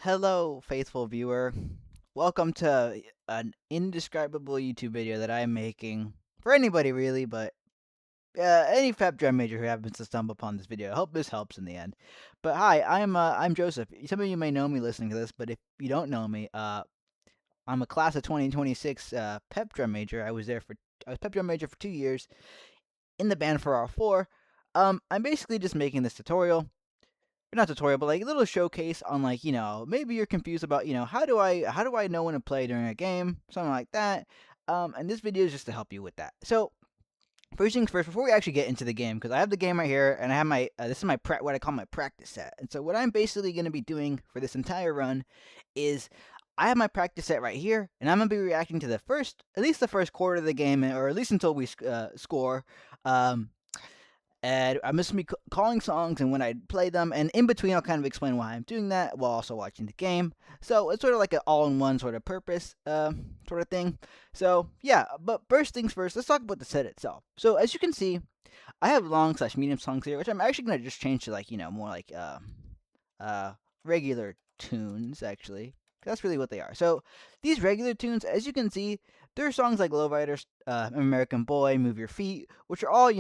Hello, faithful viewer. Welcome to an indescribable YouTube video that I'm making for anybody really, but any Pep Drum major who happens to stumble upon this video. I hope this helps in the end. But hi, I'm Joseph. Some of you may know me listening to this, but if you don't know me, I'm a class of 2026 Pep Drum major. I was Pep Drum major for 2 years in the band for R4. I'm basically just making this tutorial, not tutorial, but like a little showcase on, like, maybe you're confused about, how do I know when to play during a game, something like that. And this video is just to help you with that. So first things first, before we actually get into the game, because I have the game right here, and I have my this is my what I call my practice set. And so what I'm basically going to be doing for this entire run is I have my practice set right here, and I'm going to be reacting to at least the first quarter of the game, or at least until we score. And I'm just going to be calling songs and when I play them, and in between I'll kind of explain why I'm doing that while also watching the game. So it's sort of like an all-in-one sort of purpose sort of thing. So yeah, but first things first, let's talk about the set itself. So as you can see, I have long/medium songs here, which I'm actually going to just change to, like, more like regular tunes, actually. That's really what they are. So these regular tunes, as you can see, there are songs like Lowriders, American Boy, Move Your Feet, which are all,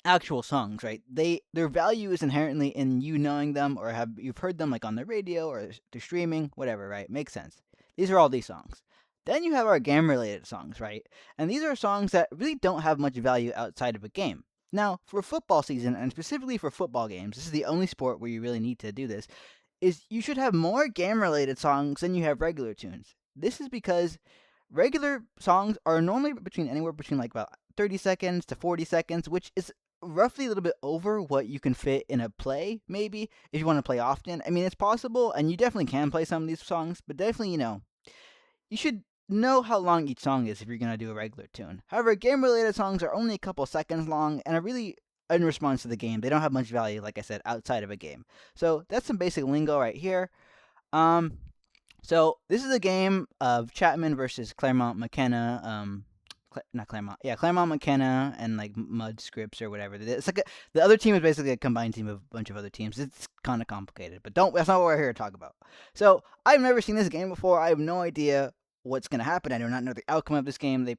actual songs, right? Their value is inherently in you knowing them, or you've heard them like on the radio or through streaming, whatever, right? Makes sense. These are all these songs. Then you have our game related songs, right? And these are songs that really don't have much value outside of a game. Now, for football season, and specifically for football games, this is the only sport where you really need to do this, is you should have more game related songs than you have regular tunes. This is because regular songs are normally anywhere between like about 30 seconds to 40 seconds, which is roughly a little bit over what you can fit in a play, maybe, if you want to play often. I mean, it's possible, and you definitely can play some of these songs, but definitely, you should know how long each song is if you're going to do a regular tune. However, game-related songs are only a couple seconds long, and are really in response to the game. They don't have much value, like I said, outside of a game. So that's some basic lingo right here. So this is a game of Chapman versus Claremont McKenna, not Claremont. Yeah, Claremont McKenna and like Mud Scripps or whatever. It's like the other team is basically a combined team of a bunch of other teams. It's kind of complicated, but that's not what we're here to talk about. So I've never seen this game before. I have no idea what's gonna happen. I do not know the outcome of this game. It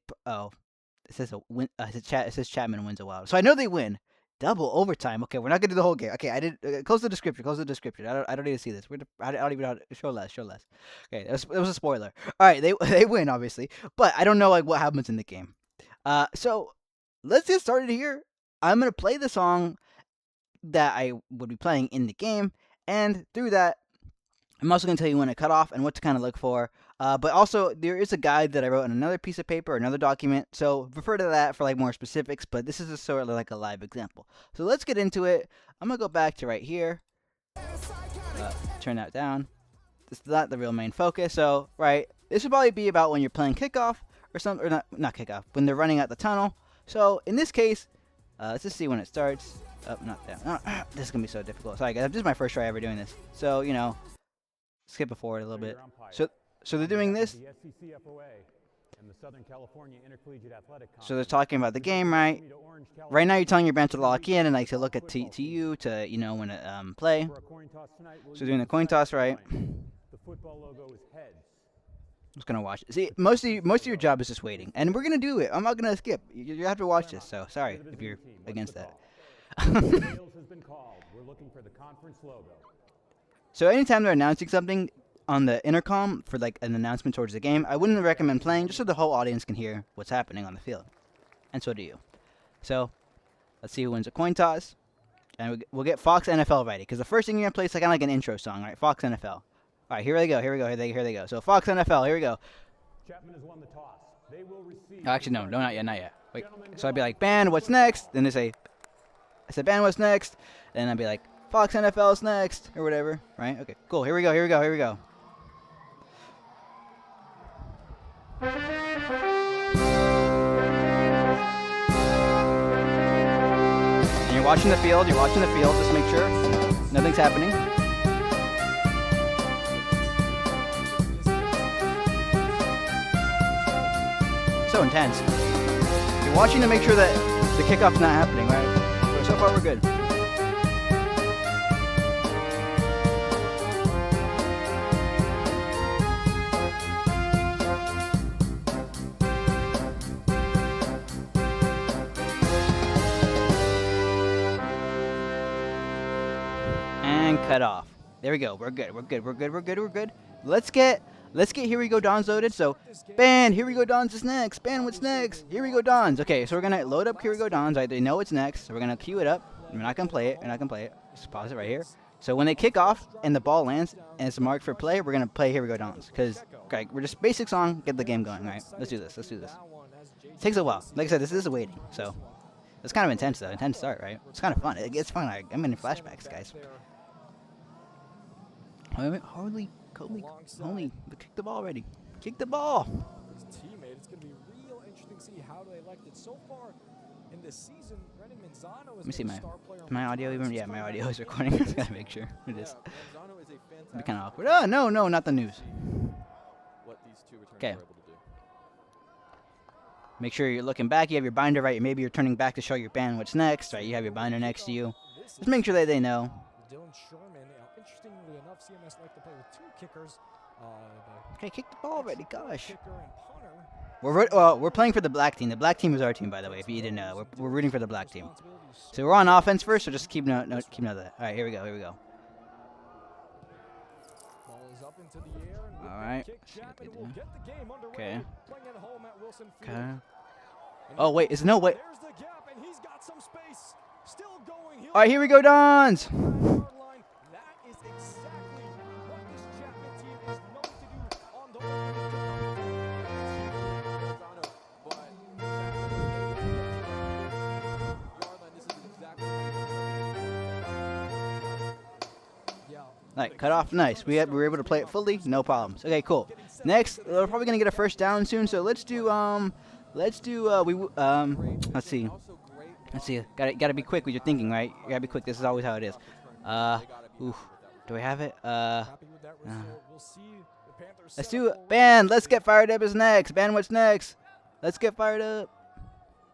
says it says Chapman wins a wild. So I know they win. Double overtime. Okay, we're not gonna do the whole game. Okay, I did close the description. Close the description. I don't need to see this. I don't even know. Show less. Show less. Okay, it was a spoiler. All right, they win obviously, but I don't know like what happens in the game. So let's get started here. I'm gonna play the song that I would be playing in the game, and through that, I'm also going to tell you when to cut off and what to kind of look for. But also, there is a guide that I wrote on another piece of paper, another document. So refer to that for like more specifics. But this is sort of like a live example. So let's get into it. I'm going to go back to right here. Turn that down. This is not the real main focus. So, right, this would probably be about when you're playing kickoff or something, or not kickoff, when they're running out the tunnel. So in this case, let's just see when it starts. Oh, not that. This is going to be so difficult. Sorry, guys. This is my first try ever doing this. So, skip it forward a little bit. So they're doing this. So they're talking about the game, right? Right now you're telling your band to lock in and like to look at to you to when to play. So doing the coin toss, right? The football logo is heads. I'm just gonna watch it. See, most of your job is just waiting, and we're gonna do it. I'm not gonna skip. You have to watch this. So sorry if you're against that. So anytime they're announcing something on the intercom for like an announcement towards the game, I wouldn't recommend playing just so the whole audience can hear what's happening on the field. And so do you. So let's see who wins a coin toss. And we'll get Fox NFL ready, because the first thing you're going to play is kind of like an intro song, right? Fox NFL. All right, here they go. Here they go. So Fox NFL, here we go. Chapman has won the toss. They will receive. Oh, actually, no, not yet. Wait. So I'd be like, band, what's next? Then I said, band, what's next? And I'd be like, Fox NFL's next, or whatever, right? Okay, cool. Here we go. And you're watching the field. Just make sure nothing's happening. So intense. You're watching to make sure that the kickoff's not happening, right? So far, we're good. And cut off. There we go. We're good. We're good. We're good. We're good. We're good. Let's get Here We Go Dons loaded. So, ban, Here We Go Dons is next. Ban, what's next? Here We Go Dons. Okay, so we're going to load up Here We Go Dons. Right, they know it's next, so we're going to queue it up. We're not going to play it. We're not going to play it. Just pause it right here. So when they kick off and the ball lands and it's marked for play, we're going to play Here We Go Dons. Because, okay, we're just basic song, get the game going. All right, let's do this. Let's do this. It takes a while. Like I said, this is waiting, so it's kind of intense, though. Intense start, right? It's kind of fun. It's fun. I'm in flashbacks, guys. Holy, kick the ball already. Kick the ball. His teammate. It's going to be real interesting to see how they elect it. So far in this season, Brendan Manzano Let me see my audio even. Yeah, my audio is recording. I just gotta make sure it is. It'd be kind of awkward. Oh no, not the news. Okay. Make sure you're looking back. You have your binder right. Maybe you're turning back to show your band what's next. Right. You have your binder next to you. Just make sure that they know. Dylan Sherman. Interestingly enough, CMS like to play with 2 kickers. Okay, kick the ball already. Gosh. Kicker and punter. We're playing for the black team. The black team is our team, by the way. If you didn't know, we're rooting for the black team. So we're on offense first. So just keep note of that. All right, here we go. Ball is up into the air and All right. Chapman will get the game underway. Okay. Playing at home at Wilson Field. Okay. And Oh wait, is no wait. there's the gap, and he's got some space. Still going. All right, here we go, Dons. That is exactly what this Chapman team is known to do on the All right, cut off. Nice. We were able to play it fully. No problems. Okay, cool. Next, we're probably gonna get a first down soon. So let's do let's see. Gotta be quick with your thinking, right? You gotta be quick. This is always how it is. Oof. Do I have it? Let's do it. Ban. Let's get fired up is next. Ban, what's next? Let's get fired up.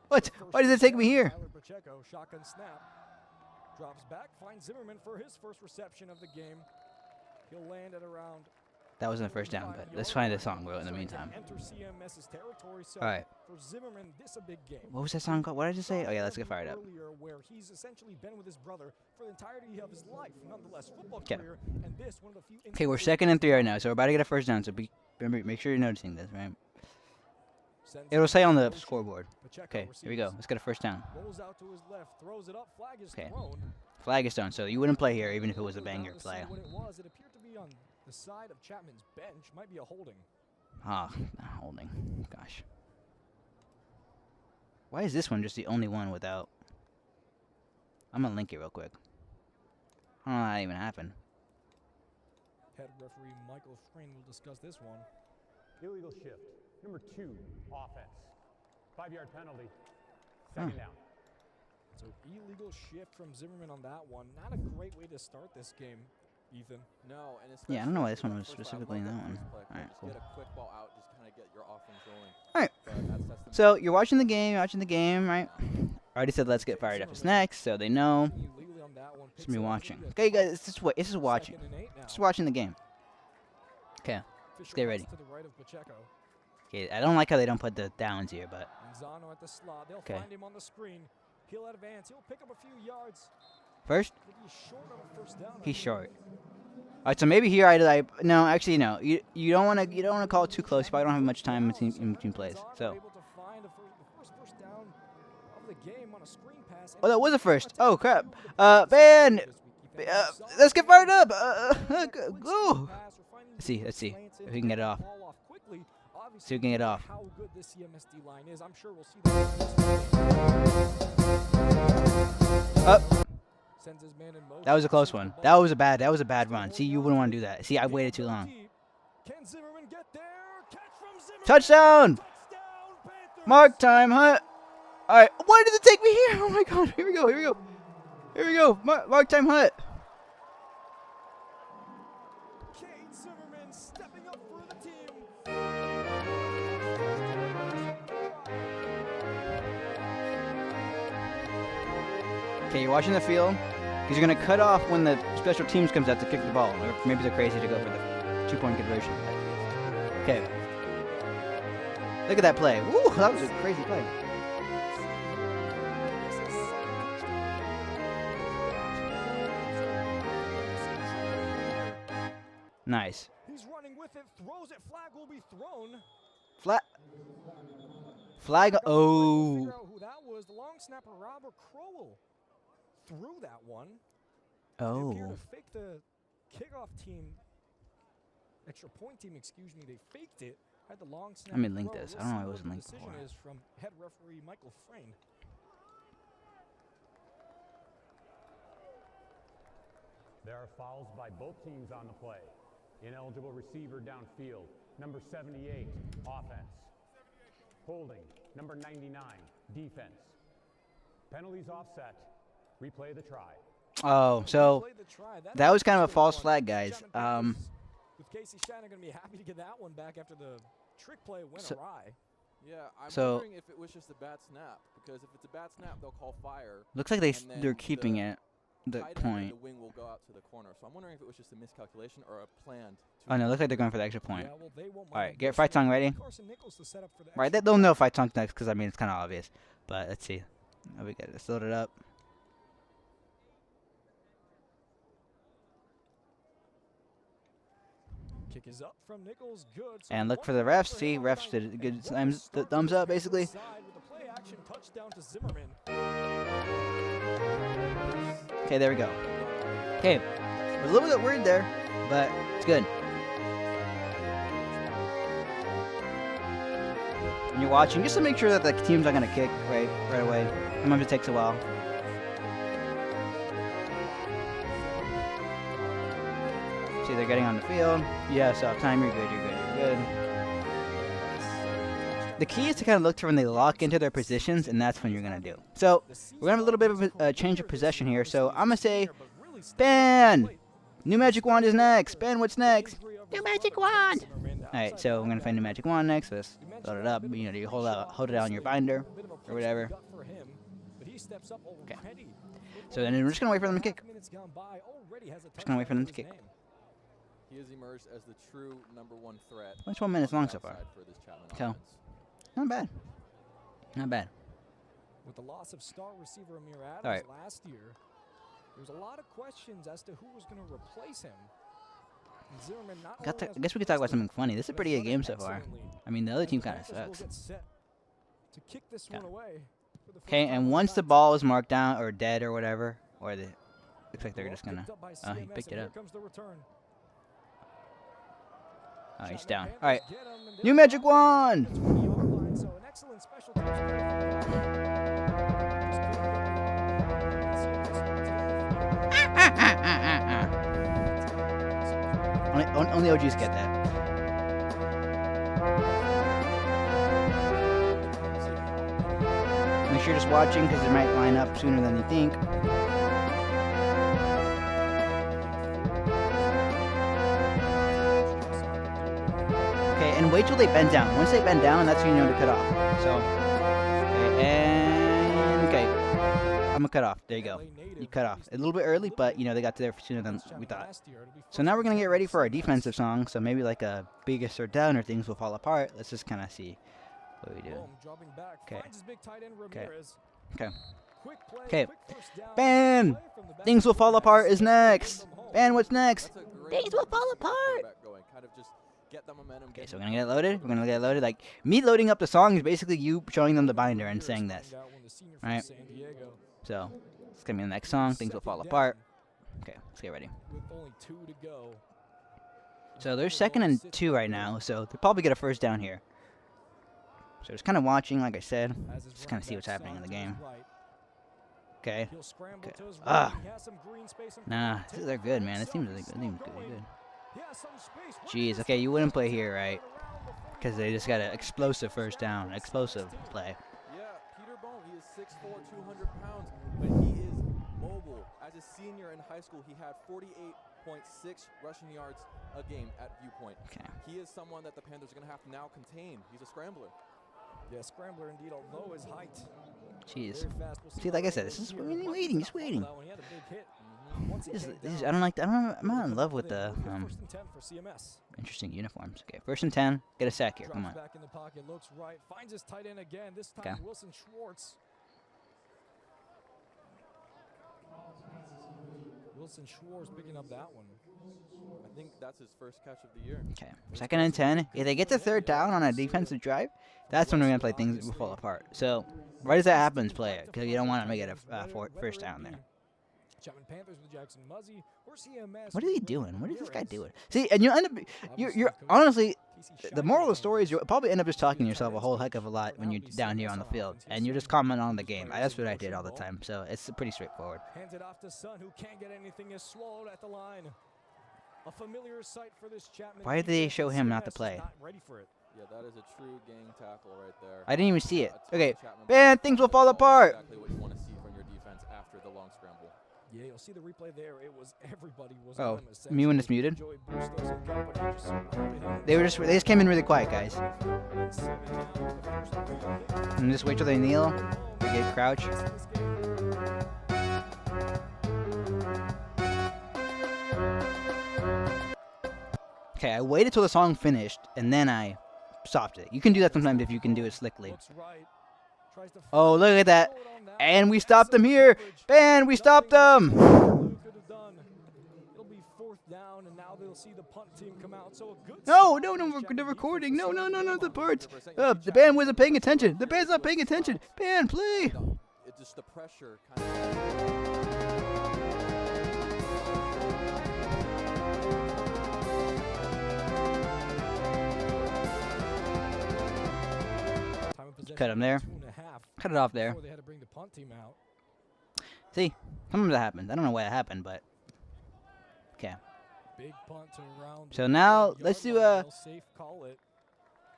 What? Why does it take me here? Tyler Pacheco, shotgun snap. Drops back, finds Zimmerman for his first reception of the game. He'll land at around. That wasn't the first down, but let's find the song in the meantime. Enter CMS's territory. So All right. for Zimmerman, this a big game. What was that song called? What did I just say? Oh yeah, let's get fired up. Earlier, where he's essentially been with his brother for the entirety of his life, nonetheless, football 'Kay. career, and this one of the few. Okay, we're 2nd and 3 right now, so we're about to get a first down. So remember, make sure you're noticing this, right? It'll say on the scoreboard. Okay, here we go. Let's get a first down. Rolls out to his left, throws it up, flag is Okay. thrown. Flag is done, so you wouldn't play here even if it was a banger Without play. seeing what it was, it appeared to be on the side of Chapman's bench. Might be a holding. Ah, not holding. Gosh. Why is this one just the only one without? I'm gonna link it real quick. I don't know how that even happened. Head referee Michael Strain will discuss this one. Illegal shift. Number 2, offense. 5-yard penalty. Second down. So illegal shift from Zimmerman on that one. Not a great way to start this game, Ethan. No, and Yeah, I don't know why this one was specifically in that one. Alright, cool. Get a quick ball out, just kind of get your offense rolling. Alright. But that's the So you're watching the game, right? I already said let's get fired up is next, so they know. Illegally on that one. It's me watching. Okay, guys, this is watching. Second and 8 now. Just watching the game. Okay. Fisher get cuts ready. To the right of Pacheco. Okay, I don't like how they don't put the downs here, but Manzano at the slot. They'll Okay. find him on the screen. He'll advance. He'll pick up a few yards. first He'll be short of a first down. I he's believe. short. All right, so maybe here no, actually no. You don't want to call it too close. You probably don't have much time in between plays. Manzano So able to find the first down of the game on a screen pass. oh, that was a first. Oh crap. Man, let's get fired up. Go. Let's see if we can get it off. See if we can get it off. How good this CMSD line is. I'm sure we'll see Up. Sends his man in motion. That was a close one. That was a bad run. See, you wouldn't want to do that. See, I waited too long. Can Zimmerman get there? Catch from Zimmerman. Touchdown. Touchdown, Panthers. Mark time, Hunt. All right. Why did it take me here? Oh my God. Here we go. Mark time, Hunt. Cade Zimmerman stepping up for the team. Okay, you're watching the field because you're going to cut off when the special teams comes out to kick the ball. Or maybe they're crazy to go for the 2-point conversion. Okay. Look at that play. Woo, that was a crazy play. Nice. He's running with it, throws it, flag will be thrown. Flat. Flag. We'll Oh. figure out who that was. The long snapper, Robert Crowell, threw that one. They appear Oh. to fake the kickoff team, extra point team, excuse me. They faked it. Had the long snap. Let me link throw. this. I We'll don't know see why it what wasn't the linked decision before. is from head referee Michael Frayne. There are fouls by both teams on the play. Ineligible receiver downfield. Number 78, offense. Holding, number 99, defense. Penalties offset. Replay the try. Oh. So Play the try. that was kind of a good false one. flag, guys. Chapman Panthers with Casey Shannon going to be happy to get that one back after the trick play went So- awry. Yeah, I'm So- wondering if it was just a bad snap, because if it's a bad snap, they'll call fire. Looks like And then they're keeping the it. The tight end and point. the wing will go out to the corner. So I'm wondering if it was just a miscalculation or a planned. Oh no, looks like they're going for the extra point. Yeah, well, they won't All right, mind get this Fight Song one. ready. Carson Nichols to set up for the Right, extra they'll point. know Fight Song next because I mean it's kind of obvious. But let's see. Oh, we got this loaded up. Kick is up from Nichols. Good. So And look one for the point refs. for See, him. refs did a And good what a thumbs, start to thumbs this up game. basically. Side with the play action touchdown to Zimmerman. Okay, there we go. Okay, a little bit weird there, but it's good. And you're watching just to make sure that the team's not gonna kick right away. Sometimes it takes a while. See, they're getting on the field. Yeah, so time, you're good, you're good, you're good. The key is to kind of look to when they lock into their positions, and that's when you're gonna do. So we're gonna have a little bit of a change of possession here. So I'm gonna say, Ben, new magic wand is next. Ben, what's next? New magic wand. All right, so I'm gonna find new magic wand next. Let's load it up. You know, you hold it on your binder or whatever. Okay. So then we're just gonna wait for them to kick. Just gonna wait for them to kick. He has emerged as the true #1 threat. It's 1 minute on long the so far. outside for this Chapman So- offense. Not bad. Not bad. With the loss of star receiver Amir Adams right. last year, there was a lot of questions as to who was going to replace him. And Zimmerman not I only has guess we could talk about replaced him, something funny. This is a but pretty has good done game it so far. excellently. I mean, the other And team the kind of Panthers will sucks. get set to kick this one away for the first Okay, time and in once the five ball is marked down or dead or whatever, or the looks like they're Well, just gonna. picked up by Oh, he CMS, picked and it here up. comes the return. Oh, he's Chapman down. Panthers All right, get him, and new they're magic down wand. at the 20-yard line, so an excellent special teams play from Only OGs get that. Make sure you're just watching because it might line up sooner than you think. Okay, and wait till they bend down. Once they bend down, that's when you know to cut off. So, okay, and okay, I'm gonna cut off. There you go. You cut off a little bit early, but you know they got there sooner than we thought. So now we're gonna get ready for our defensive song. So maybe like a biggest or down or things will fall apart. Let's just kind of see what we do. Dropping back, Okay. finds his big tight end Okay. Ramirez. Okay. Quick play, 'Kay. quick first down, Ben, play from the back things will of the fall net. apart is next. Send them home. Ben, what's next? That's a great Things will way to fall keep the apart. quarterback going. Kind of just get the momentum. Okay, get so him we're gonna get going. loaded. We're gonna get loaded. Like me loading up the song is basically you showing them the binder and saying this. Find out when the senior from Right. San Diego, So it's gonna be the next song. Things will fall second apart. down Okay, let's get ready. with only 2 to go. So they're second and 2 right now. So they'll probably get a first down here. So just kind of watching, like I said, As his just kind running of see what's back happening in the side to his game. right. Okay. He'll scramble Okay. to his Ah. right. He has some green space in Nah, front of him. they're good, man. This Himself, team's really he's good. Team's still good. They're going. good. He has some space. Jeez. Okay, you wouldn't play here, right? Because they just got an explosive first down. Explosive play. Yeah, Peter Bone, he is 6'4", 200 pounds, but he is mobile. As a senior in high school, he had 48.6 rushing yards a game at Viewpoint. Okay. He is someone that the Panthers are going to have to now contain. He's a scrambler. Yeah, scrambler indeed, although his height. Jeez. Very fast. We'll See, how like I it said, goes this is here. waiting, just waiting. That one, he had a big hit. Once he These- came these- down, I don't like. I'm not in he'll love come with the within. It'll be a first and 10 for CMS. interesting uniforms. Okay, first and 10. Get a sack here. Come Drops on. back in the pocket, looks right, finds his tight end again. This time Okay. Wilson Schwartz. Wilson Schwartz picking up that one. I think that's his first catch of the year. Okay, 2nd and 10. If they get to 3rd down on a defensive drive, that's when we're gonna play things will fall apart. So right as that happens, play it because you don't want to make it a first down there. Chapman Panthers with Jackson Muzzy or CMS. What is he doing? What is this guy doing? See, and you end up, you're honestly, the moral of the story is you'll probably end up just talking to yourself a whole heck of a lot when you're down here on the field, and you're just commenting on the game. That's what I did all the time, so it's pretty straightforward. Hands it off to Sun, who can't get anything, is swallowed at the line. A familiar sight for this Chapman. Why did they defense, show and him not to CMS is play? not ready for it. Yeah, that is a true gang tackle right there. I didn't even see it. A ton Okay, of Chapman man, blocks. things will fall apart. Exactly what you want to see from your defense after the long scramble. Yeah, you'll see the replay there. It was everybody was Oh, on him, essentially. me when it's muted? Joey Bustos and company just surrounded him. They just came in really quiet, guys. And 7 now, the first three. And just wait till they kneel, they get crouch. Okay, I waited till the song finished, and then I stopped it. You can do that sometimes if you can do it slickly. Looks right. Tries to Oh, look at that. forward on that And one. we stopped them here. Man, we stopped them. Lou could have done. It'll be 4th down, and now they'll see the punt team come out. So a good No, start no, for no, this we're Chapman the recording. defense. No, the parts. 100%. The band wasn't paying attention. The band's not paying attention. Band, play. No, it just the pressure kind of. Time of possession, Cut him there. 2.5 Cut it off there. before they had to bring the punt team out. See, sometimes that happens. I don't know why it happened, but okay. Big punt to around. So the now, 30-yard let's do line. a- They'll safe call it.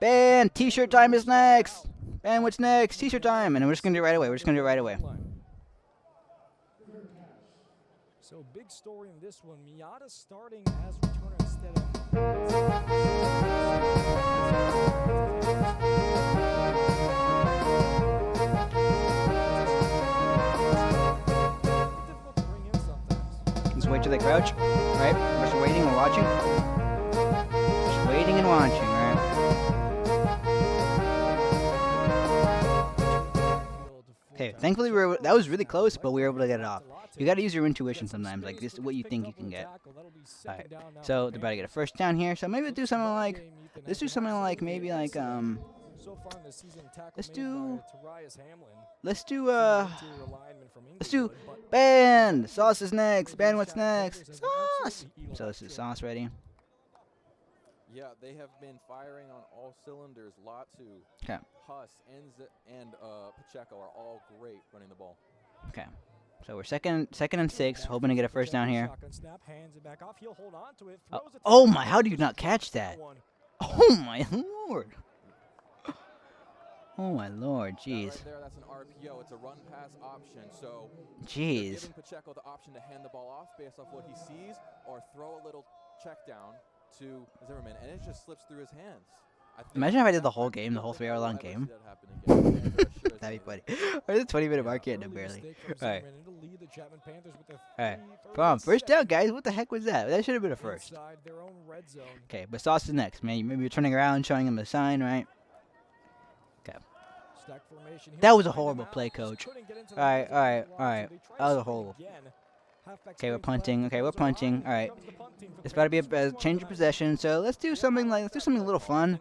Band, T-shirt time is next. Band, what's next? T-shirt time, and we're just gonna do it right away. We're just gonna do it right away. So big story in this one. Miata starting as returner instead of. Difficult to bring in sometimes. Let's wait till they crouch. Right? We're just waiting and watching. Just waiting and watching, right? Okay, thankfully that was really close, but we were able to get it off. You got to use your intuition sometimes, like this is what you think you can get. Alright, so they're about to get a first down here, so maybe we'll do something like, let's do something like, maybe like, let's do, let's do, Band! Sauce is next, Band, what's next? Sauce! So this is Sauce ready. Yeah, they have been firing on all cylinders. Latu, 'Kay. Huss, and Pacheco are all great running the ball. Okay, so we're second and 6, hoping to get a first down here. Oh my, how do you not catch that? Oh my lord. Oh my lord, jeez. Right there, that's an RPO. It's a run pass option. So they're Jeez. giving Pacheco the option to hand the ball off based off what he sees, or throw a little check down to Zimmerman, and it just slips through his hands. Imagine if I did the whole game, the whole 3-hour-long game. That'd be funny. Or the 20-minute mark here, no, barely. Alright. Alright. Come on, first down, guys. What the heck was that? That should have been a first. Okay, but Sauce is next. Maybe you're turning around, showing him a sign, right? Okay. That was a horrible play, coach. Alright. That was a horrible. Okay, we're punting. Alright. It's about to be a change of possession, so let's do something a little fun.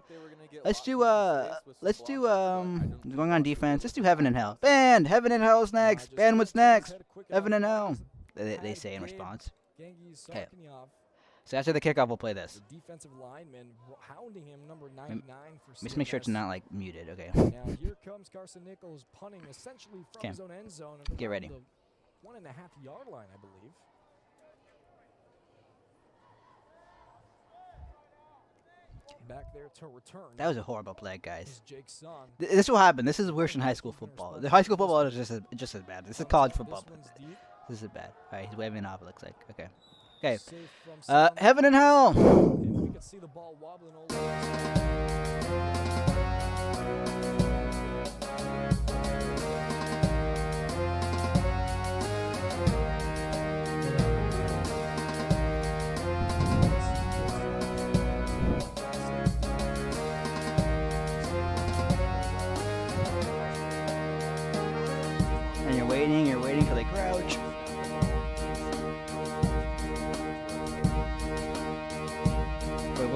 Let's do going on defense. Let's do Heaven and Hell. Band, Heaven and Hell is next. Band, what's next? Heaven and Hell. They say in response. Okay. So after the kickoff, we'll play this. Defensive lineman hounding him, number 99 for Let's make sure it's CMS. not like muted. Okay. Now here comes Carson Nichols punting essentially from 'Kay. his own end zone. And Get around ready. the 1.5-yard line, I believe. Back there to return. That was a horrible play, is guys. Jake Son. This will happen. This is worse than high school football. The high school football is just as bad. This is college football. This one's deep. This is bad. All right, he's waving it off. It looks like. Okay. Okay. Safe from Son. Heaven and Hell. And we could see the ball wobbling over. And you're waiting till they crouch.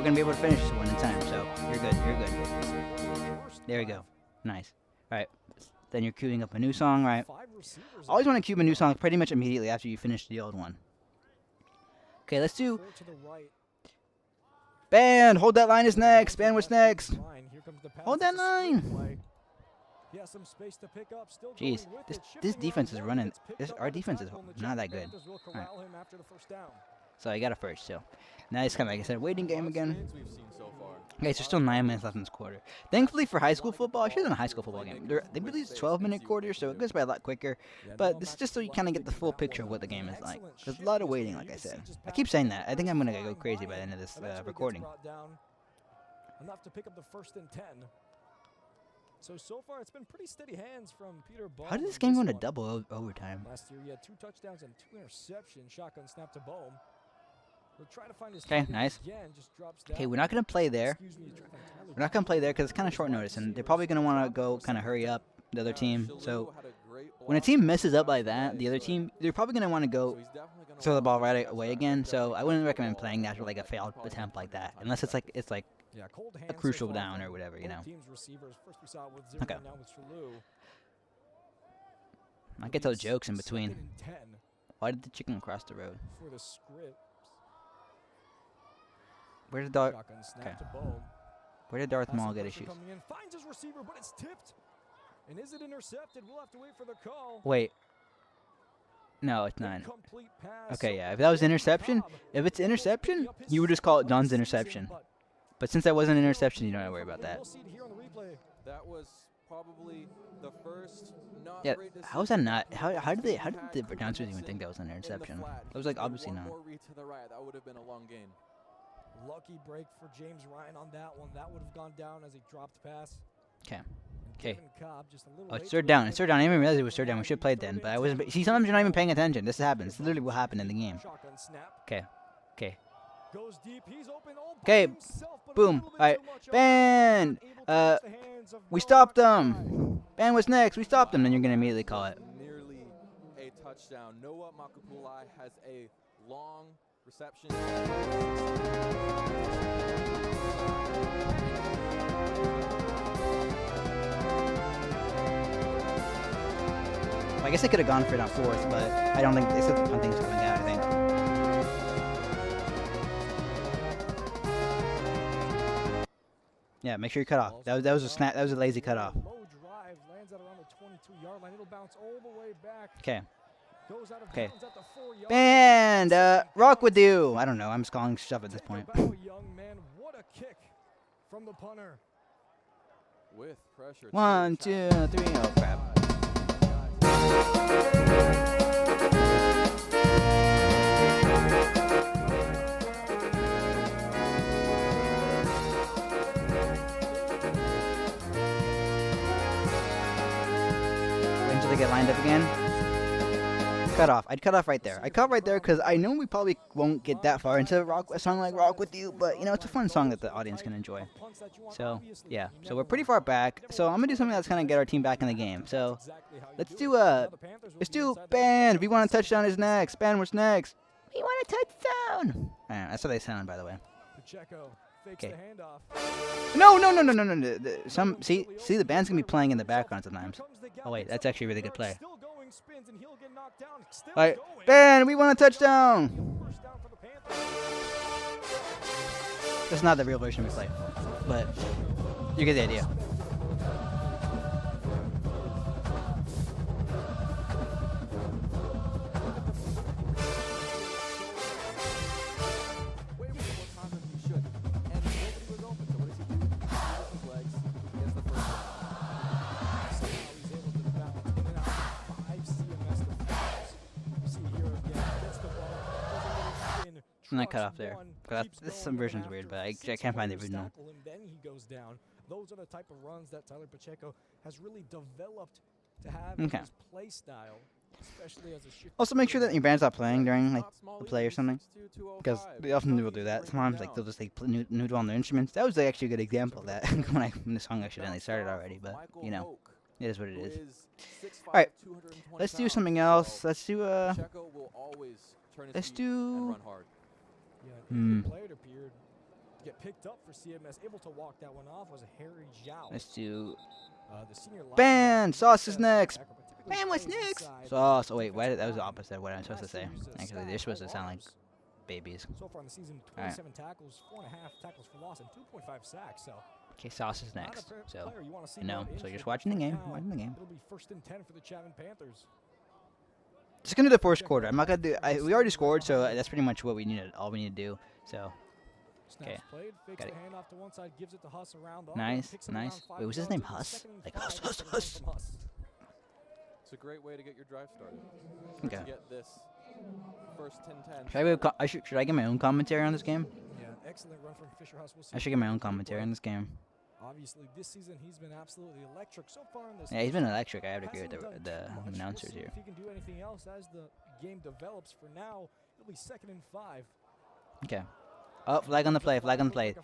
gonna be able to finish this one in time, so you're good. You're good. There we go. Nice. All right. Then you're queuing up a new song, right? Always want to queue up a new song pretty much immediately after you finish the old one. Okay, let's do. Band, hold that line is next. Band, what's next? Hold that line. Jeez, this defense is running. Our defense is not that good. All right. So I got a first. So now it's kind of like I said, waiting game again. Okay, so still 9 minutes left in this quarter. Thankfully for high school football, I should have done a high school football game. They release 12-minute quarters, so it goes by a lot quicker. But this is just so you kind of get the full picture of what the game is like. There's a lot of waiting, like I said. I keep saying that. I think I'm gonna go crazy by the end of this recording. Enough to pick up the 1st and 10. So far it's been pretty steady hands from Peter Bohm. How did this game go into double overtime? Last year he had 2 touchdowns and 2 interceptions. Shotgun snap to Bohm. Okay, nice. Okay, we're not going to play there. We're not going to play there because it's kind of short notice, and they're probably going to want to go kind of hurry up, the other team. So when a team messes up like that, the other team, they're probably going to want to go throw the ball right away again. So I wouldn't recommend playing that for like a failed attempt like that, unless it's like a crucial down or whatever, you know. Okay. I get those jokes in between. Why did the chicken cross the road? Where did Darth? Okay. Where did Darth Maul get issues? Finds his receiver, but it's tipped. And is it intercepted? We'll have to wait for the call. Wait. No, it's not. Okay, yeah. If that was interception, if it's interception, you would just call it Don's interception. But since that wasn't an interception, you don't have to worry about that. That was probably the first. Yeah. How is that not? How did the announcers even think that was an interception? It was like obviously not. That would have been a long gain. Lucky break for James Ryan on that one. That would have gone down as a dropped pass. Okay. Okay. Oh, it's third down. It's third down. I didn't even realize it was third down. We should have played then, but I wasn't. See, sometimes you're not even paying attention. This happens. It's literally what happened in the game. Okay. Okay. Okay. Boom. All right. Band. We stopped them. Band was next. We stopped them. Then you're gonna immediately call it. Nearly a touchdown. Noah Makapulai has a long reception. I guess they could have gone for it on 4th, but I don't think they said punting's coming out. I think. Yeah, make sure you cut off. That was a snap. That was a lazy cut off. Okay. Okay. Band, rock with you. I don't know. I'm just calling stuff at this point. With pressure. 1, 2, 3. Oh crap. Wait until they get lined up again. Cut off. I'd cut off right there. I cut right there because I know we probably won't get that far into a song like Rock With You, but you know, it's a fun song that the audience can enjoy. So yeah, so we're pretty far back. So I'm gonna do something that's gonna get our team back in the game. So let's do Band. We want a touchdown is next. Band, what's next? We want a touchdown. That's how they sound, by the way. Okay. No. See, the band's gonna be playing in the background sometimes. Oh wait, that's actually a really good play. Alright, Band, we want a touchdown. That's not the real version we play, but you get the idea. I'm not cut off there. This some version's weird, but I can't find the original. Then he goes down. Those are the type of runs that Tyler Pacheco has really developed to have in his play style, especially as a shift. Also, make sure that your band's not playing during like the play or something, because they often will do that. Sometimes like they'll just like noodle on their instruments. That was like, actually a good example of that when the song accidentally started already, but you know, it is what it is. All right, let's do something else. Let's do get picked up for CMS. Able to walk that one off was Harry Zhao. Let's do The senior Ban! linebacker, Sauce is defensive next. backer, but typically Man, what's plays next? inside Sauce. Oh, wait, defensive that was the line. opposite of what I'm supposed to say. Last year he was a Actually, stat they're supposed to high sound like honors. babies. So far in the season, All right. 27 tackles, 4.5 tackles for loss, and 2.5 sacks. So Okay, Sauce is not a next. So, player you want to see no. going So into just the watching the first game. down. Watching the game. It'll be 1st and 10 for the Chapman Panthers. Just gonna do the first quarter. I'm not gonna do. We already scored, so that's pretty much what we needed. All we need to do. So Snaps Okay. played, fakes Got the it. handoff to one side, gives it to Huss around the Nice, other, picks it nice. around 5 Wait, was his yards name into the Huss? second and Like 5, Huss, gets Huss, it run Huss. from Huss. It's a great way to get your drive started. Okay. To get this first 10-10. Should I get my own commentary on this game? Yeah, excellent run from Fisher Huss. We'll see I if should he get my can own replay. commentary on this game. Obviously, this season he's been absolutely electric so far in this. Yeah, he's been electric. I have to agree with Hasn't the done too much. announcers We'll see here. if he can do anything else as the game develops. For now, it'll be 2nd and 5. Okay. Oh, flag on the play. Flag on the play.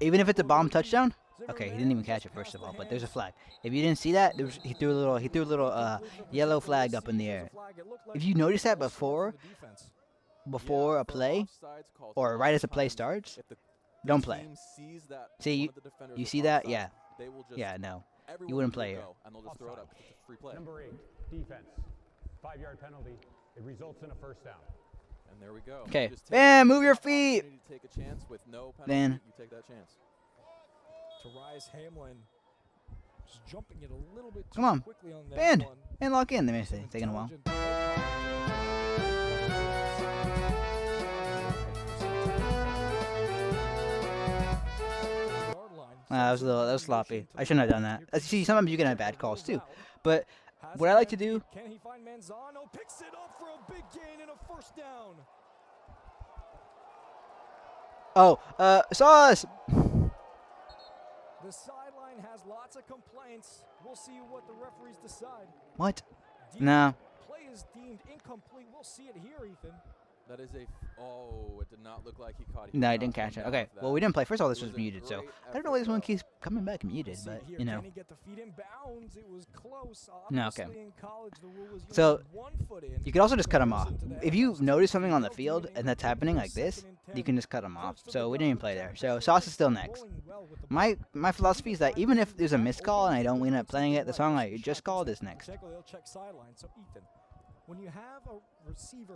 Even if it's a bomb touchdown. Okay, he didn't even catch it first of all, but there's a flag. If you didn't see that, he threw a little yellow flag up in the air. If you notice that before a play or right as a play starts, don't play. See, you see that? Yeah. Yeah, no. You wouldn't play here. And they'll just throw it up 'cause it's a free play. Number 8, defense. 5-yard penalty. It results in a first down. And there we go. Okay. You just take Bam, move the your feet. opportunity to take a chance with no penalty. Then. You take that chance. To Rise Hamlin, just jumping it a little bit too Come on. quickly on that Bend. one. And lock in. They may say Some taking a while. intelligent yard line. That was sloppy. I shouldn't have done that. See, sometimes you can have bad calls too. But what I like to do. Can he find Manzano? Picks it up for a big gain and a first down. Oh, Sauce. The sideline has lots of complaints. We'll see what the referees decide. What? Deemed- No. Play is deemed incomplete. We'll see it here, Ethan. That is a. Oh, it did not look like he caught it. No, I didn't catch it. Okay. Well, we didn't play. First of all, this was muted, so I don't know why this one keeps coming back muted, See it but here. you know. Can he get the feet in bounds? It was close. No, okay. Obviously in college, the rule was you So, had 1 foot in. You could also just cut them off. comparison to the If you NFL. notice something on the No field deeming and that's incomplete happening for like this, 2nd and you 10. can just cut them off. Coach to So the we didn't even ground, play there. Chapman So Sauce is still rolling next. well with the ball. My philosophy is that even if there's a missed call and I don't end up playing it, the song I just called is next. Pacheco, they'll check sideline. So Ethan, when you have a receiver,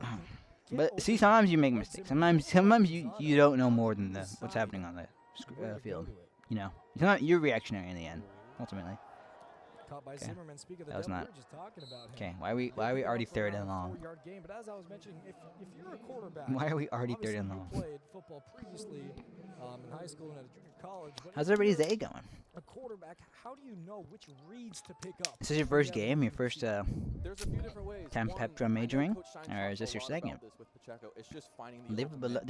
But see, sometimes you make mistakes. Sometimes you don't know more than what's happening on the field. You know, you're reactionary in the end, ultimately. Caught by Okay. Zimmerman. Speak of the That was devil, not- we were just talking about him. Okay, why are we already third and long? 4-yard gain, but as I was mentioning, if you're a quarterback, Why are we already third and obviously long? you played football previously in high school and at a junior college. But How's if everybody's you're day going? a quarterback, how do you know which reads to pick up? Is this your when you first have a game? Your lead first receiver? There's a few different ways. Time One, pep drum I know majoring, Coach Shine or talks is this a your lot second? about this with Pacheco. It's just finding the Leave ultimate.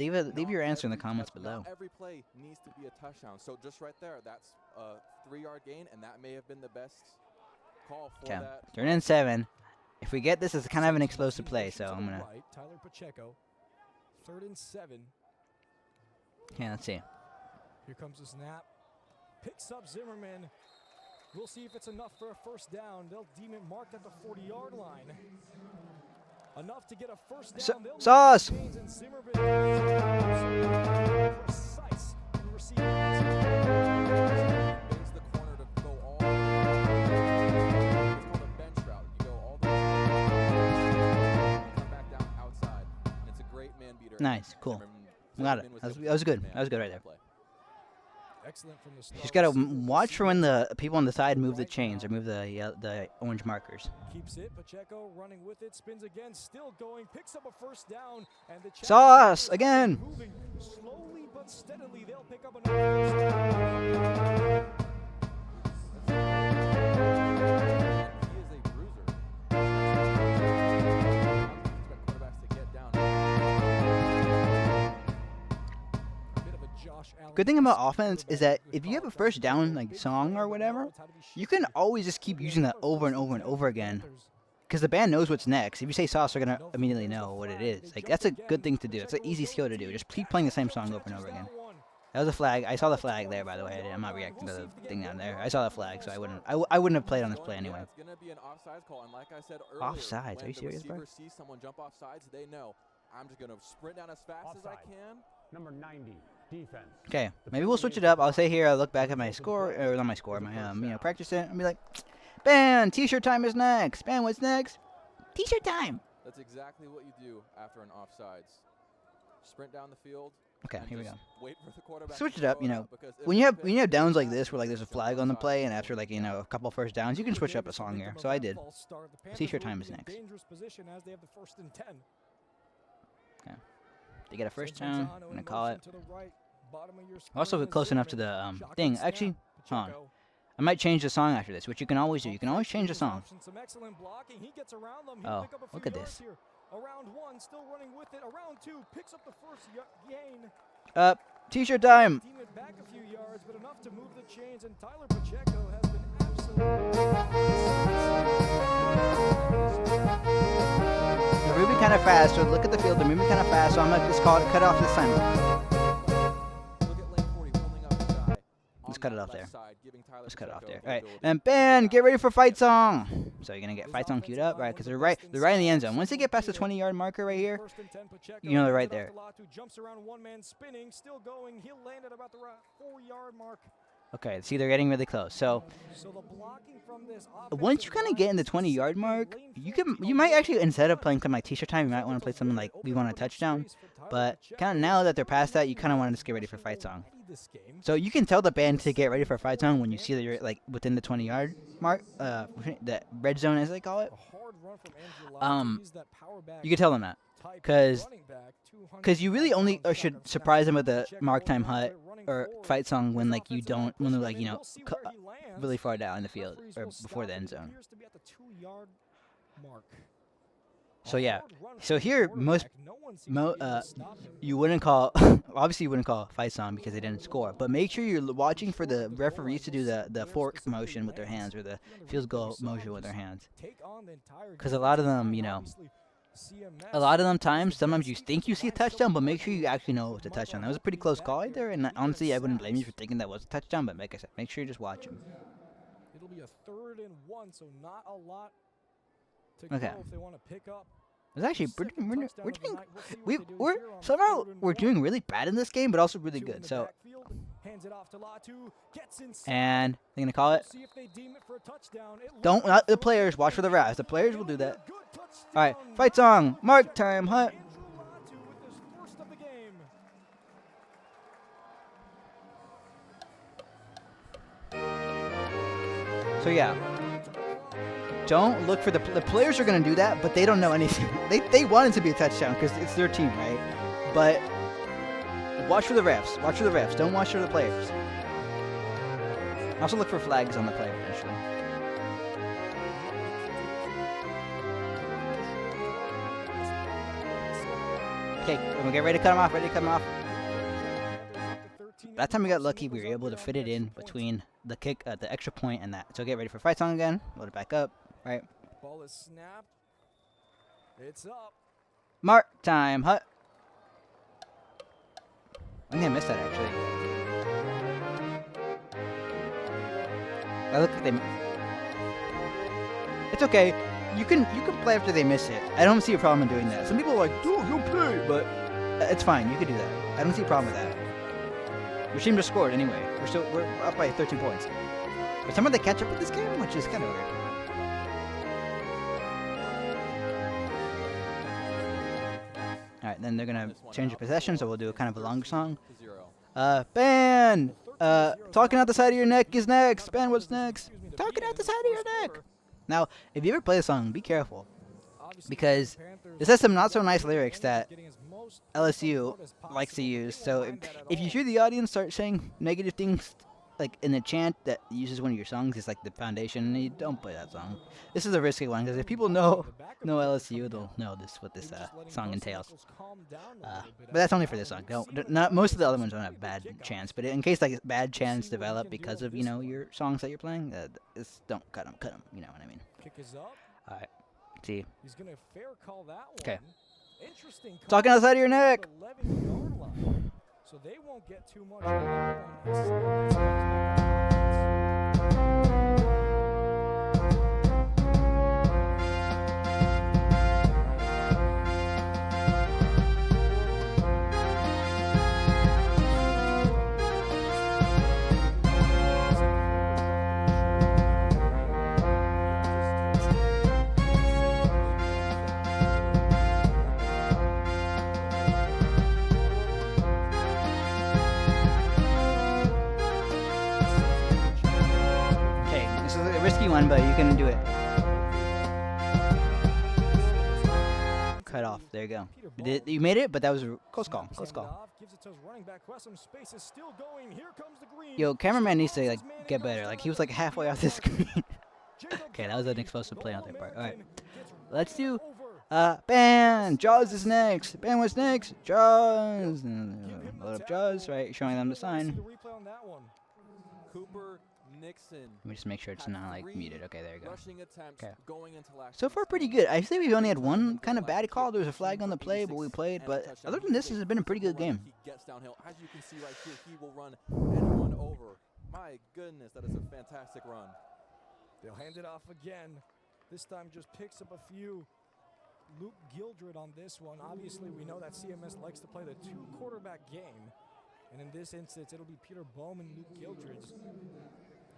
your Not answer in the every comments touch- below. Not every play needs to be a touchdown. So just right there, that's a 3-yard gain, and that may have been the best call for Okay, that. turn in 7. If we get this, it's kind of an explosive play, so To I'm the gonna. right, Tyler Pacheco, 3rd and 7. Okay, let's see. Here comes the snap. Picks up Zimmerman. We'll see if it's enough for a first down. They'll deem it marked at the 40-yard line. Enough to get a first down. They'll make Sauce! the gains, and Zimmerman precise in receiving. Base the corner to go all the way. It's called a bench route. You go all the way. You come back down outside. And it's a great man beater. Nice, cool. Zimmerman Got it. was That able was to good. man That was good right there. play. Excellent from the start. Just gotta Receiver watch for when the people on the side move the right chains now. or move the orange markers. Keeps it. Pacheco running with it. Spins again. Still going. Picks up a first down. And the Sauce, Panthers again. Moving slowly but steadily. They'll pick up another first down. He is a bruiser. Expect quarterbacks to get down. Bit of a Josh Allen Good thing about esque offense is quarterback that with if you have a college first basketball, down like big song player, or but whatever, knows how to be you can shifty. always just keep using that over and over and over again. Because the band knows what's next. If you say Sauce, they're gonna immediately know what it is. Like that's a good thing to do. It's an easy skill to do. Just keep playing the same song over and over again. That was a flag. I saw the flag there, by the way. I'm not reacting to the thing down there. I saw the flag, so I wouldn't have played on this play anyway. It's going to be an offsides call, and like I said earlier, Offsides? Are when you serious, the bro? receiver sees someone jump offsides, they know I'm just going to sprint down as fast as I Offside. can number 90, defense. Okay, maybe we'll switch it up. I'll say here, I'll look back at my score, or not my score, my, practice it, and be like, Ben, t-shirt time is next. Ben, what's next? T-shirt time. That's exactly what you do after an offsides. Sprint down the field. Okay, and here we just go. Wait for the quarterback Switch to it up, throw you it know. out, because if When the you have pitch downs like is this, where like there's a flag on the play, and after like a couple first downs, you can switch up a song here. So I did. T-shirt time is next. Dangerous position as they have the 1st and 10. They get a first Sends down. Manzano I'm gonna in call motion it. to the right, bottom of your Also screen is close enough to Zimmerman. the Shotgun thing. snap, Actually, hold on. Pacheco. I might change the song after this, which you can always do. You can always change the song. Some excellent blocking. He gets around them. Oh, He'll pick up a few look at yards this. here. Around 1, still running with it. Around 2, picks up the first gain. T-shirt time. Team it back a few yards, but enough to move the chains. And Tyler Pacheco has been absolutely. They're moving kind of fast, so look at the field. They're moving kind of fast, so I'm gonna just call it cut off this time. Look at lane 40 holding up his guy. Let's on it that off there. left side, giving Tyler Let's cut it off Pacheco there. the All right, ability and to Ben, get get ready for fight song. So you're gonna get This fight song queued offensive up, line right? Because was they're the right in the end best zone. Once they get past the 20-yard marker right here, 1st and 10, Pacheco you know they're right hands it there. off to Latu, jumps around one man spinning, still going. He'll land at about the 4-yard mark. okay. See, they're getting really close. So So the blocking from this once you kind of get in the 20-yard mark, you might actually, instead of playing something like T-shirt time, you might want to play something like We Want a Touchdown. But kind of now that they're past that, you kind of want to just get ready for fight song. So you can tell the band to get ready for fight song when you see that you're like within the 20-yard mark, the red zone as they call it. You can tell them that, because you really only should surprise them with the mark time hut or fight song when like you don't, when they're like really far down in the field or before the end zone. So yeah, so here you wouldn't call, obviously you wouldn't call fight song because they didn't score, but make sure you're watching for the referees to do the fork motion with their hands or the field goal motion with their hands. Because a lot of them, sometimes you think you see a touchdown, but make sure you actually know it's a touchdown. That was a pretty close call right there, and honestly, I wouldn't blame you for thinking that was a touchdown, but like I said, make sure you just watch them. It'll be a 3rd and 1, so not a lot to Okay. go if they want to pick up. It's actually we're doing really bad in this game, but also really good. So, and they're gonna call it. Don't, not the players. Watch for the refs. The players will do that. All right, fight song. Mark time. Hunt. So yeah, don't look for the players are gonna do that, but they don't know anything. They want it to be a touchdown because it's their team, right? But watch for the refs. Watch for the refs. Don't watch for the players. Also look for flags on the play eventually. Okay, we're gonna get ready to cut them off. Ready to cut them off. That time we got lucky. We were able to fit it in between the kick, the extra point, and that. So get ready for fight song again. Load it back up. Right. Ball is snapped. It's up. Mark time. Hut. I think I missed that actually. I look like they. It's okay. You can play after they miss it. I don't see a problem in doing that. Some people are like, dude, you'll play, but it's fine. You can do that. I don't see a problem with that. Your team just scored anyway. We're up by 13 points. But somehow they catch up with this game, which is kind of weird. All right, then they're gonna change the possession, so we'll do a kind of a longer song. Ben, talking out the side of your neck is next. Ben, what's next? Talking out the side of your neck. Now, if you ever play a song, be careful, because this has some not so nice lyrics that LSU likes to use. So if you hear the audience start saying negative things, like in a chant that uses one of your songs, it's like the foundation, you don't play that song. This is a risky one, because if people know LSU, they'll know what this song entails. But that's only for this song. Not most of the other ones don't have bad chants, but in case like bad chants develop because of your songs that you're playing, don't cut them. You know what I mean? All right. See. He's gonna fair call that one. Okay. Interesting. Talking outside of your neck. 11-yard line. So they won't get too much. risky one, but you can do it. Cut off. There you go. You made it, but that was a close call. Close call. Yo, cameraman needs to like get better. Like he was like halfway off the screen. Okay, that was an explosive play on their part. All right, let's do. Ban. Jaws is next. Ban was next. Jaws. Load up Jaws. Right, showing them the sign. Cooper Nixon. Let me just make sure it's not like muted. Okay, there you go. Rushing attempts Okay. going into last So far, pretty good. I say we've only had one kind of bad call. There was a flag on the play, but we played. But other than this, this has been a pretty good game. He gets downhill. As you can see right here, he will run anyone over. My goodness, that is a fantastic run. They'll hand it off again. This time just picks up a few. Luke Gildred on this one. Obviously, we know that CMS likes to play the 2-quarterback game. And in this instance, it'll be Peter Bowman, Luke Gildred's.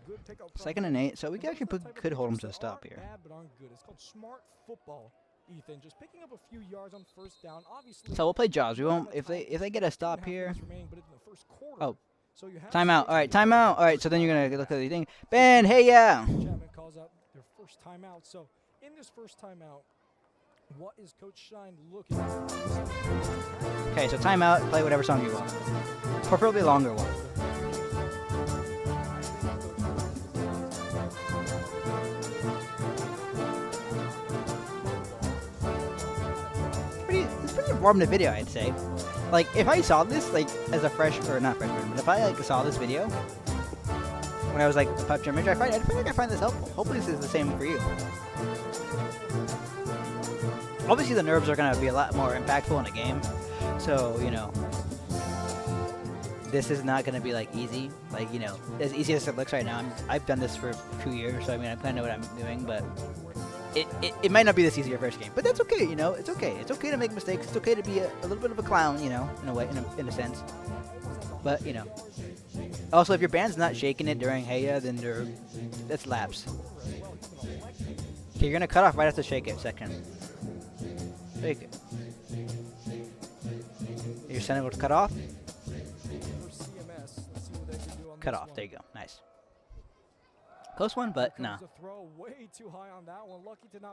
Good pickup. 2nd and 8, so we could actually could hold him to a stop here. Bad, but aren't good. It's called smart football, Ethan. Just picking up a few yards on first down. Obviously, So we'll play Jaws. We won't if they get a stop here. Oh, so you have timeout. All right, timeout. All right, so then you're gonna look at the thing. Ben, hey, yeah. Chapman calls out their first timeout. So in this first timeout, what is Coach Shine looking at? Okay, so timeout. Play whatever song you want, preferably a longer one. It's pretty informative video, I'd say. Like, if I saw this, like, as a not freshman, but if I, like, saw this video when I was, like, a PUBG Manager, I feel like I find this helpful. Hopefully this is the same for you. Obviously, the nerves are going to be a lot more impactful in a game. So, you know, this is not going to be, like, easy. Like, you know, as easy as it looks right now. I've done this for 2 years, so, I mean, I kind of know what I'm doing, but it might not be this easy your first game, but that's okay, you know. It's okay. It's okay to make mistakes. It's okay to be a little bit of a clown, you know, in a way, in a sense. But you know, also if your band's not shaking it during Heya, then that's laps. Okay, you're gonna cut off right after shake it second. Shake it. Your center will cut off. Cut off. There you go. Nice. Close one, but nah. Was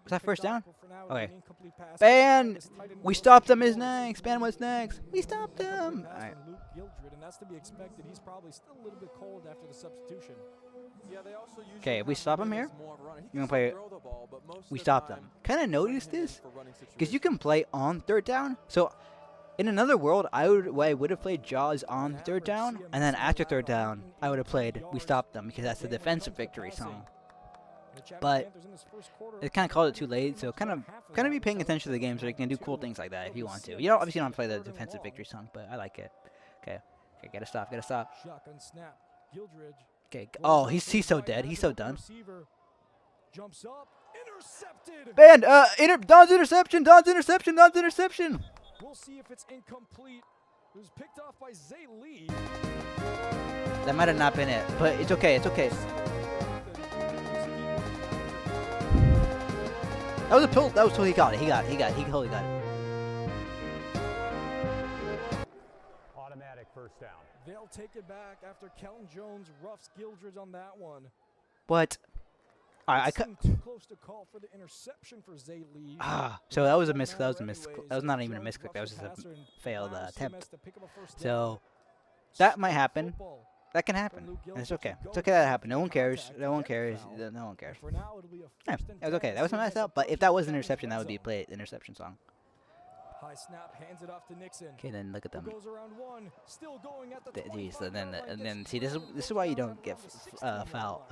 that first down? Okay. Ban! We stopped them is next. Ban was next. We stopped them. All right. And that's to be expected. He's probably still a little bit cold after the substitution. Okay, if we stop him here, you gonna play it. We stopped them. Kind of noticed this because you can play on 3rd down. So in another world, I would have played Jaws on 3rd down, and then after 3rd down, I would have played We Stopped Them because that's the defensive victory song. But it kind of called it too late, so kind of be paying attention to the game so you can do cool things like that if you want to. You don't obviously don't play the defensive victory song, but I like it. Okay, gotta stop. Okay. Oh, he's so dead. He's so done. Jumps up, intercepted. Ban! Don's interception. We'll see if it's incomplete. It was picked off by Zay Lee. That might have not been it, but it's okay. It's okay. That was a pill. That was totally got it. He totally got it. Automatic first down. They'll take it back after Kellen Jones roughs Gildred on that one. But I cut. Too close to call for the interception for Zay Lee. So that was a miss. That was not even a misclick. That was just a failed attempt. So that might happen. That can happen. And it's okay. It's okay that happened. No one cares. No one cares. No one cares. Yeah, it was okay. That was a nice out. But if that was an interception, that would be a play interception song. High snap, hands it off to Nixon. Okay, then look at them. Goes around one, still going at the Jeez, and then see this is why you don't get foul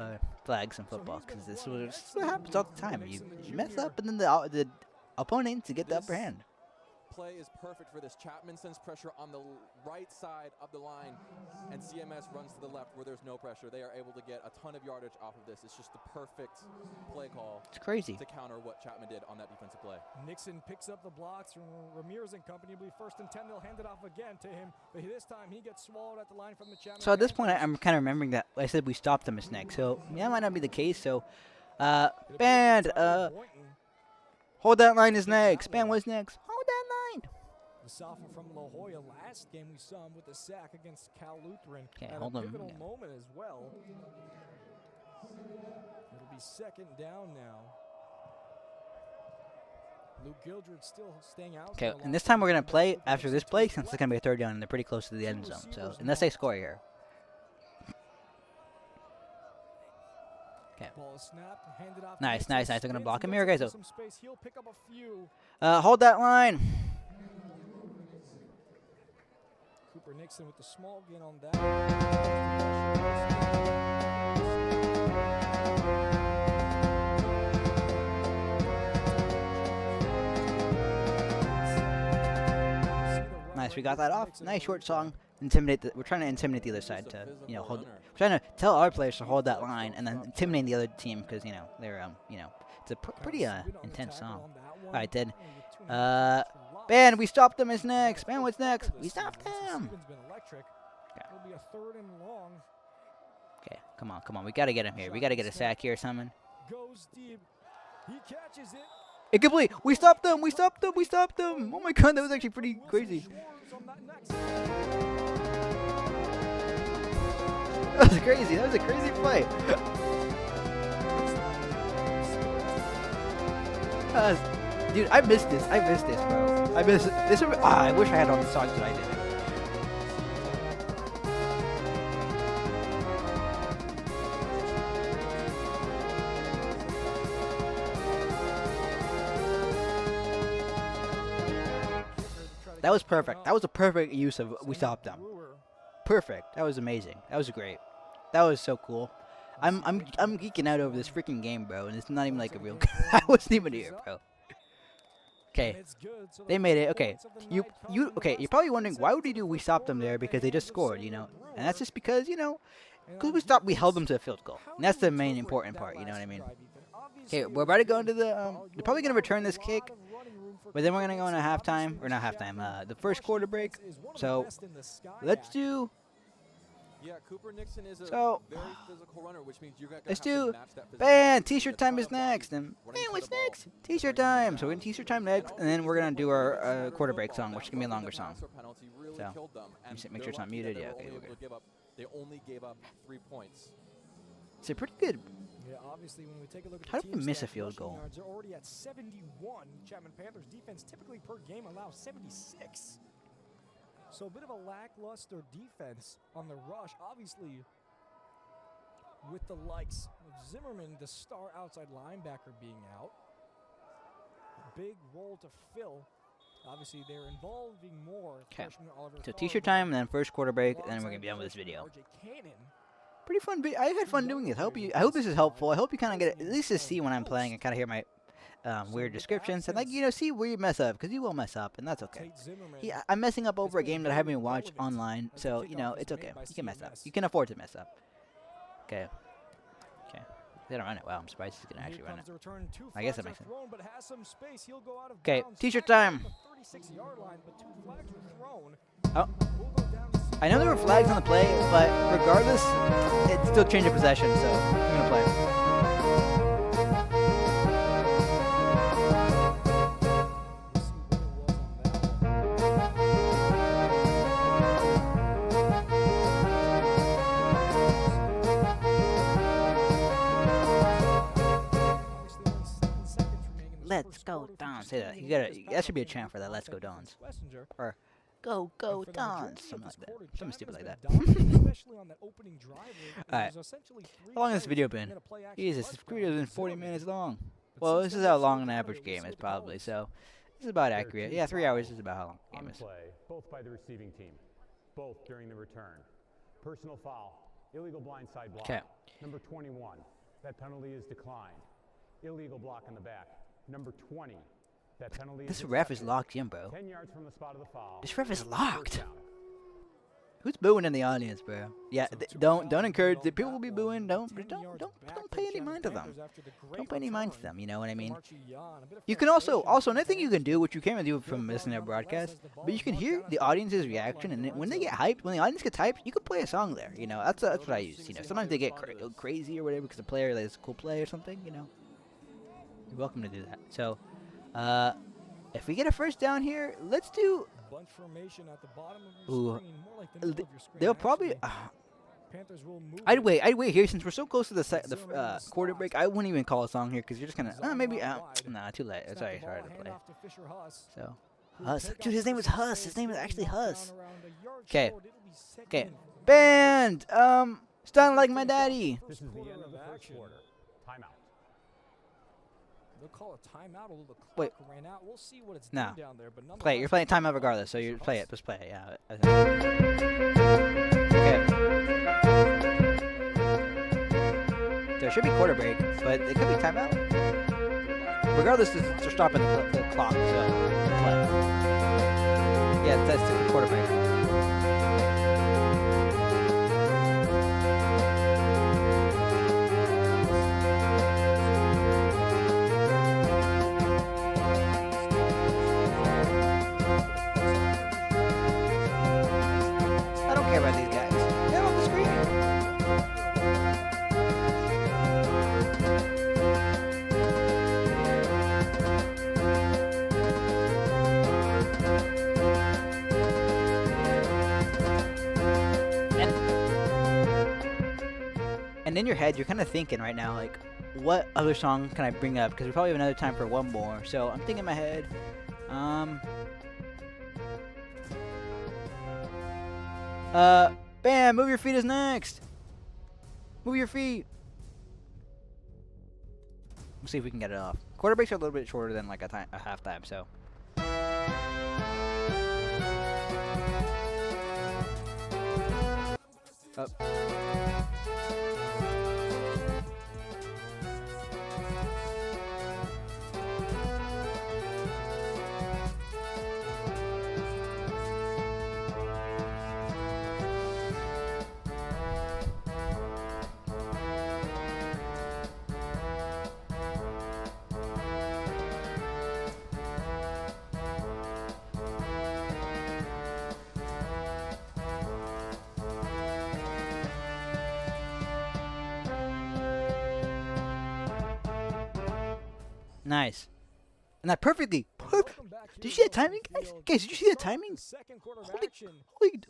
flags in football, because this is what happens all the time. You mess up, and then the opponent to get the upper hand. Play is perfect for this. Chapman sends pressure on the right side of the line, and CMS runs to the left where there's no pressure. They are able to get a ton of yardage off of this. It's just the perfect play call. It's crazy to counter what Chapman did on that defensive play. Nixon picks up the blocks from Ramirez and company. It'll be 1st and 10. They'll hand it off again to him, but this time he gets swallowed at the line from the Chapman. So at this point, I'm kind of remembering that I said we stopped them as next. So yeah, that might not be the case. So, band, hold that line is next. Band was next. Hold that line. The sophomore from La Jolla. Last game we saw him with a sack against Cal Lutheran. Okay, at hold a him. pivotal moment as well. It'll be second down now. Luke Gildred still staying out. Okay, and this time we're gonna play after this play since it's gonna be a third down and they're pretty close to the end zone. So unless they score here. Okay. Ball is snapped, handed off. Nice, Nixon, nice, nice. They're gonna spins block and him here, gets guys. some space. He'll pick up a few. Hold that line. Cooper Nixon with the small gain on that. Nice, we got that off. Nice short song. Intimidate. We're trying to intimidate the other side to, hold. We're trying to tell our players to hold that line and then intimidating the other team because they're it's a pretty intense song. All right, then. Ben, we stopped them. Is next. Ben, what's next? We stopped them. Okay, come on. We gotta get him here. We gotta get a sack here or something. Goes deep. He catches it. Incomplete. We stopped them. Oh my god, that was actually pretty crazy. That was crazy. That was a crazy play. Dude, I missed this, bro. I missed this. I wish I had all the songs that I did. That was perfect. That was a perfect use of we stopped them. Perfect. That was amazing. That was great. That was so cool. I'm geeking out over this freaking game, bro, and it's not even like a real. I wasn't even here, bro. Okay, they made it. Okay, okay. You're probably wondering why would we stop them there because they just scored, and that's just because because we held them to a field goal, and that's the main important part. You know what I mean? Okay, we're about to go into the. They're probably gonna return this kick, but then we're gonna go into halftime or not halftime. The first quarter break. So let's do. Yeah, Cooper Nixon is a So, very physical runner, which means you're going to let's have to do. match that Ban. T-shirt time is next, and man, what's next? T-shirt time. So we're gonna T-shirt time next, and then we're gonna do our quarter break song, which is gonna be a longer song. So, make sure it's not muted. Yeah, okay, we're good. They only gave up 3 points. It's a pretty good. Yeah, obviously, when we take a look at How the did we miss a stats, field rushing goal? yards are already at 71. Chapman Panthers defense typically per game allows 76. So a bit of a lackluster defense on the rush. Obviously, with the likes of Zimmerman, the star outside linebacker being out. Big role to fill. Obviously, they're involving more. Okay. So T-shirt time, and then first quarter break, and then we're gonna be done with this video. Pretty fun. I had fun doing this. I hope this is helpful. I hope you kind of get at least to see when I'm playing and kind of hear my weird descriptions and see where you mess up because you will mess up and that's okay. I'm messing up over a game that I haven't even watched online, so it's okay. You can mess up. You can afford to mess up. Okay. They don't run it. Wow, I'm surprised he's gonna actually run it. I guess that makes sense. Okay, T-shirt time. Oh. I know there were flags on the play, but regardless, it's still change of possession, so I'm gonna play. Let's go Dons. Say that. That should be a chant for that. Let's go Dons. Or go Dons. Something like that. Something stupid like that. Alright. How long has this video been? Jesus, this video has been 40 minutes long. Well, this is how long an average game is probably, so this is about accurate. Yeah, 3 hours is about how long the game is. Play, both by the receiving team, both during the return. Personal foul, illegal blindside block. Okay. Number 21, that penalty is declined. Illegal block in the back. Number 20, that penalty This is ref is accepted. locked in, bro. 10 yards from the spot of the foul. This ref is First locked. down. Who's booing in the audience, bro? Yeah, don't encourage the people will be booing. Don't pay any mind to them. Don't pay any mind to them. You know what I mean? You can also another thing you can do, which you can't really do from listening to a broadcast, but you can hear the audience's reaction, and when they get hyped, when the audience gets hyped, you can play a song there. That's what I use. Sometimes they get crazy or whatever because the player has a cool play or something. You're welcome to do that. So, if we get a first down here, let's do. Bunch formation at the bottom of your screen, more like the middle of your screen, They'll probably. actually. Panthers will move. I'd it. wait. I'd wait here since we're so close to the Zimmerman in the quarter slot. break. I wouldn't even call a song here because you're just gonna Zone maybe out wide. nah, too late. Snap Sorry the ball, to hand play. off to Fisher Huss, So who will Huss, take dude, off his for name is some Huss. space. His name is He'll be actually knocked Huss. down around a yard 'Kay. short. It'll be second Okay. and 4. Band. Sound like my daddy. This is the quarter end of of the first action. quarter. Timeout. They'll call a timeout. The clock Wait. ran out. We'll see what it's No. doing down there. But Play it. You're playing timeout regardless, so Fisher you play Huss. it. Just play it. Yeah. Okay. There should be quarter break, but it could be timeout. Regardless, they're stopping the clock, so play. Yeah, that's the quarter break. I don't care about these guys. Get off the screen. And in your head, you're kind of thinking right now, like, what other song can I bring up? Because we probably have another time for one more. So I'm thinking in my head, Bam, Move Your Feet is next. Move your feet. Let's see if we can get it off. Quarter breaks are a little bit shorter than like a halftime, so. Oh. Nice. And that perfectly. Welcome back Did you here see to that timing, Wilson guys? Field. Guys, did you see that Start timing? the second quarter of Holy, action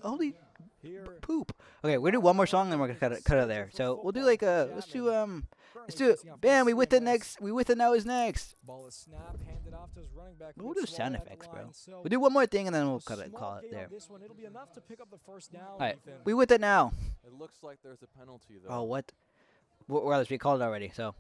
holy here. poop. Okay, we're gonna do one more song, and then we're gonna cut it there. So we'll do like let's do bam. We with the next. We with the now is next. Ball is snapped, handed off to his running back. We'll Luke do Swallow sound at the effects, line. bro. So We'll do one more thing, and then we'll a call it small gain there. on this one. It'll be enough to pick up the first down. All right, Ethan. we with it now. It looks like there's a penalty though. Oh, what? Well, we called it already. So.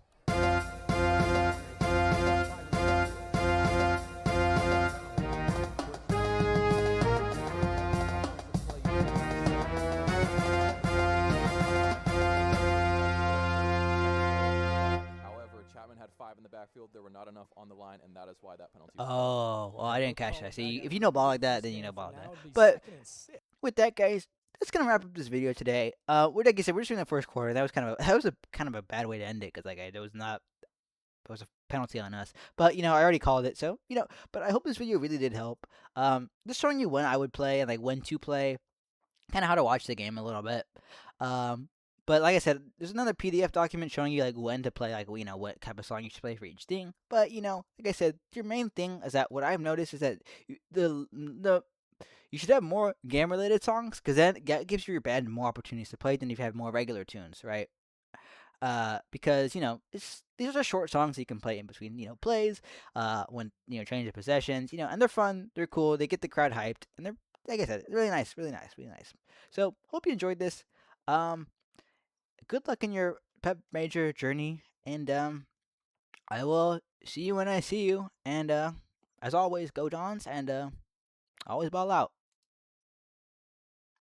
However, Chapman had 5 in the backfield. There were not enough on the line, and that is why that penalty. Oh, well, I didn't catch that. See, if you know ball like that, then you know ball like Now that. it'll be But second and 6. with that, guys, that's gonna wrap up this video today. Like I said, we're just doing the first quarter. That was kind of a bad way to end it because like it was a penalty on us. But I already called it, so But I hope this video really did help. Just showing you when I would play and like when to play, kind of how to watch the game a little bit. But like I said, there's another PDF document showing you like when to play, like what type of song you should play for each thing. But like I said, your main thing is that what I've noticed is that you should have more game-related songs, because then that gives your band more opportunities to play than if you have more regular tunes, right? Because these are short songs that you can play in between plays, when change of possessions, and they're fun, they're cool, they get the crowd hyped, and they're, like I said, really nice, really nice, really nice. So hope you enjoyed this. Good luck in your Pep Major journey, and I will see you when I see you. And as always, go Dons, and always ball out.